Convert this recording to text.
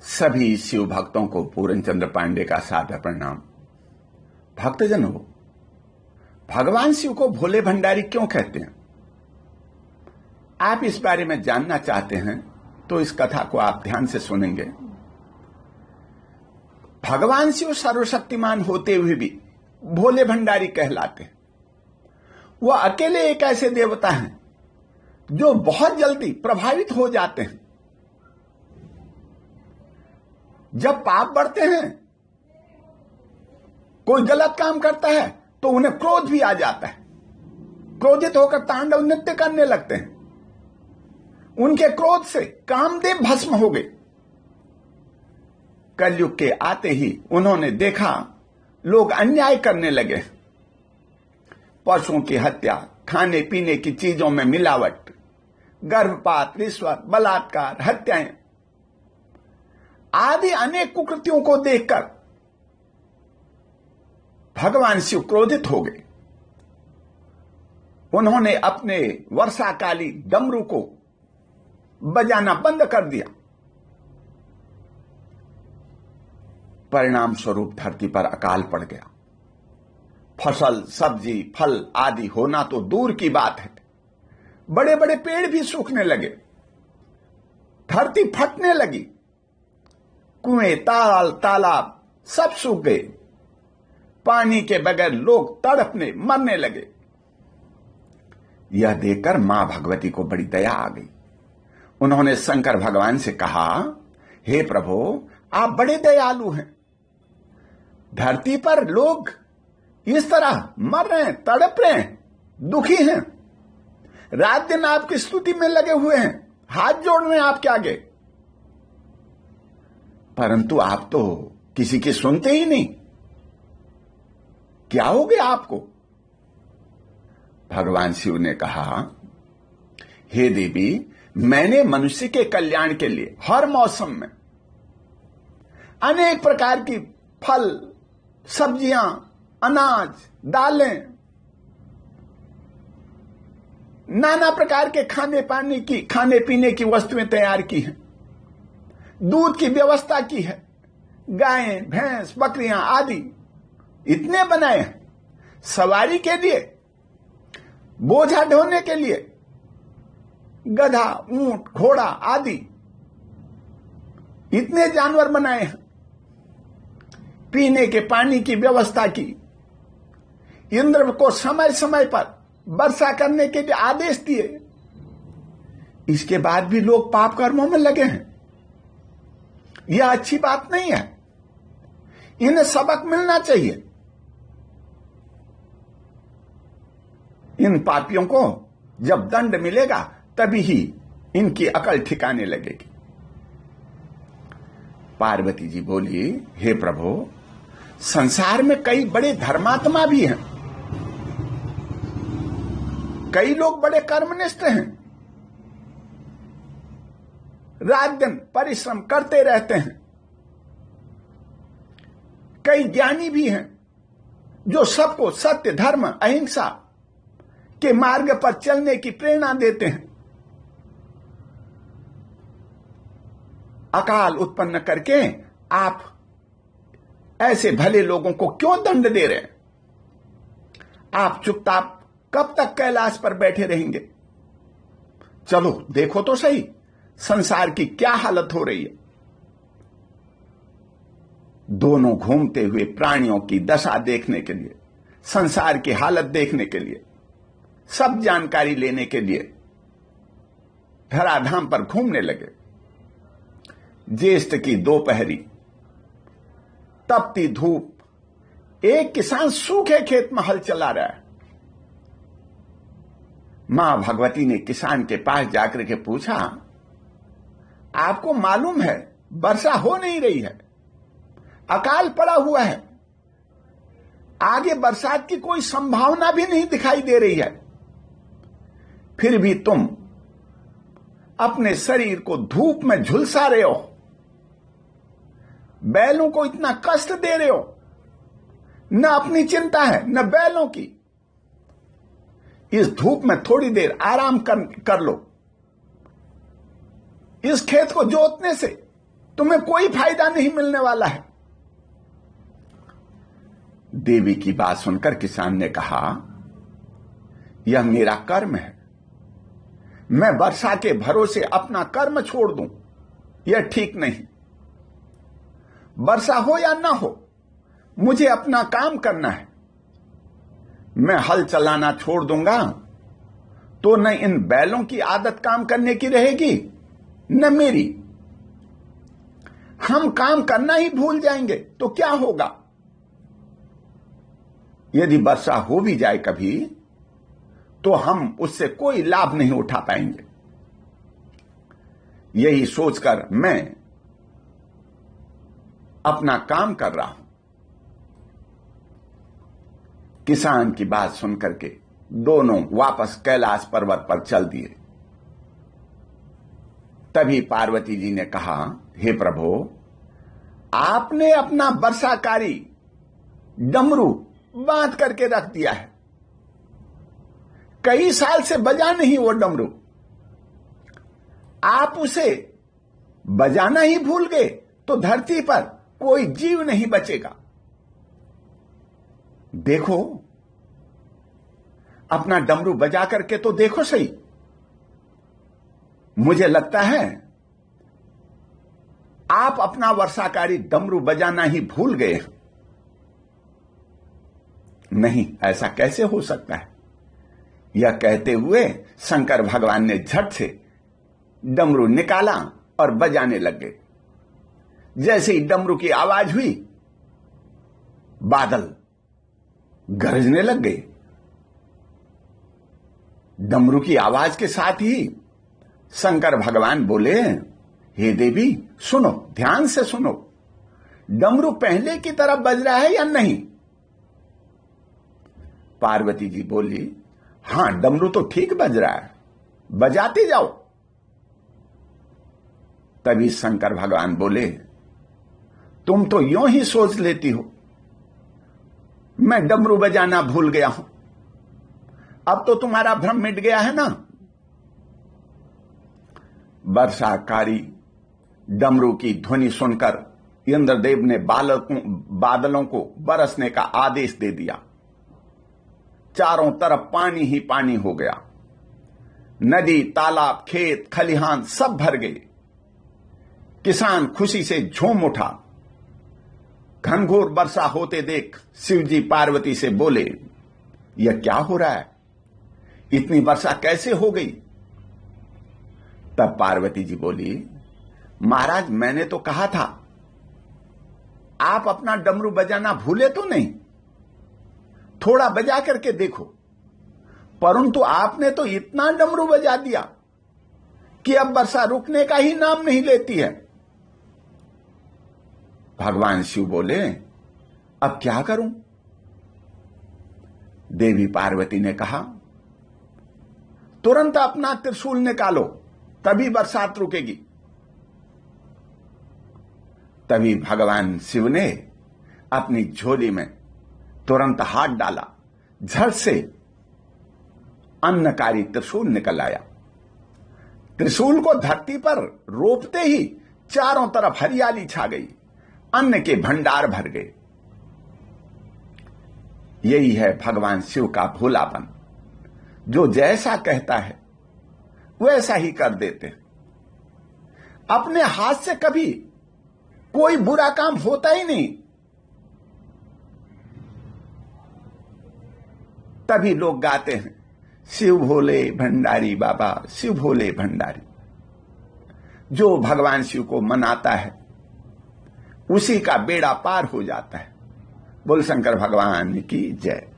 सभी शिव भक्तों को पूरन चंद्र पांडे का सादर प्रणाम। भक्तजनों, भगवान शिव को भोले भंडारी क्यों कहते हैं? आप इस बारे में जानना चाहते हैं तो इस कथा को आप ध्यान से सुनेंगे। भगवान शिव सर्वशक्तिमान होते हुए भी भोले भंडारी कहलाते हैं। वह अकेले एक ऐसे देवता हैं जो बहुत जल्दी प्रभावित हो जाते हैं। जब पाप बढ़ते हैं, कोई गलत काम करता है तो उन्हें क्रोध भी आ जाता है। क्रोधित होकर तांडव नृत्य करने लगते हैं। उनके क्रोध से कामदेव भस्म हो गए। कलयुग के आते ही उन्होंने देखा लोग अन्याय करने लगे। पशुओं की हत्या, खाने पीने की चीजों में मिलावट, गर्भपात, रिश्वत, बलात्कार, हत्याएं आदि अनेक कुकृतियों को देखकर भगवान शिव क्रोधित हो गए। उन्होंने अपने वर्षाकाली डमरू को बजाना बंद कर दिया। परिणाम स्वरूप धरती पर अकाल पड़ गया। फसल, सब्जी, फल आदि होना तो दूर की बात है, बड़े बड़े पेड़ भी सूखने लगे। धरती फटने लगी। कुएं, तालाब सब सूख गए। पानी के बगैर लोग तड़पने मरने लगे। यह देखकर मां भगवती को बड़ी दया आ गई। उन्होंने शंकर भगवान से कहा, हे प्रभु, आप बड़े दयालु हैं। धरती पर लोग इस तरह मर रहे हैं, तड़प रहे हैं, दुखी हैं। रात दिन आपकी स्तुति में लगे हुए हैं, हाथ जोड़ रहे हैं आपके आगे, परंतु आप तो किसी की सुनते ही नहीं। क्या हो गया आपको? भगवान शिव ने कहा, हे देवी, मैंने मनुष्य के कल्याण के लिए हर मौसम में अनेक प्रकार की फल, सब्जियां, अनाज, दालें, नाना प्रकार के खाने पीने की वस्तुएं तैयार की हैं। दूध की व्यवस्था की है। गायें, भैंस, बकरियां आदि इतने बनाए हैं। सवारी के लिए, बोझा ढोने के लिए गधा, ऊंट, घोड़ा आदि इतने जानवर बनाए हैं। पीने के पानी की व्यवस्था की। इंद्र को समय समय पर वर्षा करने के लिए आदेश दिए। इसके बाद भी लोग पाप कर्मों में लगे हैं। यह अच्छी बात नहीं है। इन्हें सबक मिलना चाहिए। इन पापियों को जब दंड मिलेगा तभी ही इनकी अकल ठिकाने लगेगी। पार्वती जी बोली, हे प्रभु, संसार में कई बड़े धर्मात्मा भी हैं। कई लोग बड़े कर्मनिष्ठ हैं। रात दिन परिश्रम करते रहते हैं। कई ज्ञानी भी हैं जो सबको सत्य, धर्म, अहिंसा के मार्ग पर चलने की प्रेरणा देते हैं। अकाल उत्पन्न करके आप ऐसे भले लोगों को क्यों दंड दे रहे हैं? आप चुपचाप कब तक कैलाश पर बैठे रहेंगे? चलो देखो तो सही, संसार की क्या हालत हो रही है। दोनों घूमते हुए प्राणियों की दशा देखने के लिए, संसार की हालत देखने के लिए, सब जानकारी लेने के लिए धराधाम पर घूमने लगे। ज्येष्ठ की दोपहरी, तपती धूप, एक किसान सूखे खेत में हल चला रहा है। मां भगवती ने किसान के पास जाकर के पूछा, आपको मालूम है वर्षा हो नहीं रही है, अकाल पड़ा हुआ है, आगे बरसात की कोई संभावना भी नहीं दिखाई दे रही है, फिर भी तुम अपने शरीर को धूप में झुलसा रहे हो, बैलों को इतना कष्ट दे रहे हो। न अपनी चिंता है न बैलों की। इस धूप में थोड़ी देर आराम कर लो। इस खेत को जोतने से तुम्हें कोई फायदा नहीं मिलने वाला है। देवी की बात सुनकर किसान ने कहा, यह मेरा कर्म है, मैं वर्षा के भरोसे अपना कर्म छोड़ दूं, यह ठीक नहीं। वर्षा हो या ना हो, मुझे अपना काम करना है। मैं हल चलाना छोड़ दूंगा तो न इन बैलों की आदत काम करने की रहेगी न मेरी। हम काम करना ही भूल जाएंगे तो क्या होगा? यदि वर्षा हो भी जाए कभी तो हम उससे कोई लाभ नहीं उठा पाएंगे। यही सोचकर मैं अपना काम कर रहा हूं। किसान की बात सुनकर के दोनों वापस कैलाश पर्वत पर चल दिए। तभी पार्वती जी ने कहा, हे प्रभु, आपने अपना वर्षाकारी डमरू बांध करके रख दिया है। कई साल से बजा नहीं वो डमरू, आप उसे बजाना ही भूल गए तो धरती पर कोई जीव नहीं बचेगा। देखो, अपना डमरू बजा करके तो देखो सही। मुझे लगता है आप अपना वर्षाकारी डमरू बजाना ही भूल गए। नहीं, ऐसा कैसे हो सकता है? यह कहते हुए शंकर भगवान ने झट से डमरू निकाला और बजाने लग गए। जैसे ही डमरू की आवाज हुई, बादल गरजने लग गए। डमरू की आवाज के साथ ही शंकर भगवान बोले, हे देवी, सुनो, ध्यान से सुनो, डमरू पहले की तरह बज रहा है या नहीं? पार्वती जी बोली, हां, डमरू तो ठीक बज रहा है, बजाते जाओ। तभी शंकर भगवान बोले, तुम तो यूं ही सोच लेती हो मैं डमरू बजाना भूल गया हूं। अब तो तुम्हारा भ्रम मिट गया है ना। वर्षाकारी डमरू की ध्वनि सुनकर इंद्रदेव ने बादलों को बरसने का आदेश दे दिया। चारों तरफ पानी ही पानी हो गया। नदी, तालाब, खेत, खलिहान सब भर गए। किसान खुशी से झूम उठा। घनघोर वर्षा होते देख शिवजी पार्वती से बोले, यह क्या हो रहा है? इतनी वर्षा कैसे हो गई? तब पार्वती जी बोली, महाराज, मैंने तो कहा था आप अपना डमरू बजाना भूले तो नहीं, थोड़ा बजा करके देखो। परंतु आपने तो इतना डमरू बजा दिया कि अब वर्षा रुकने का ही नाम नहीं लेती है। भगवान शिव बोले, अब क्या करूं? देवी पार्वती ने कहा, तुरंत अपना त्रिशूल निकालो, तभी बरसात रुकेगी। तभी भगवान शिव ने अपनी झोली में तुरंत हाथ डाला, झट से अन्नकारी त्रिशूल निकल आया। त्रिशूल को धरती पर रोपते ही चारों तरफ हरियाली छा गई, अन्न के भंडार भर गए। यही है भगवान शिव का भोलापन, जो जैसा कहता है वैसा ही कर देते हैं। अपने हाथ से कभी कोई बुरा काम होता ही नहीं। तभी लोग गाते हैं, शिव भोले भंडारी बाबा, शिव भोले भंडारी। जो भगवान शिव को मनाता है उसी का बेड़ा पार हो जाता है। बोल शंकर भगवान की जय।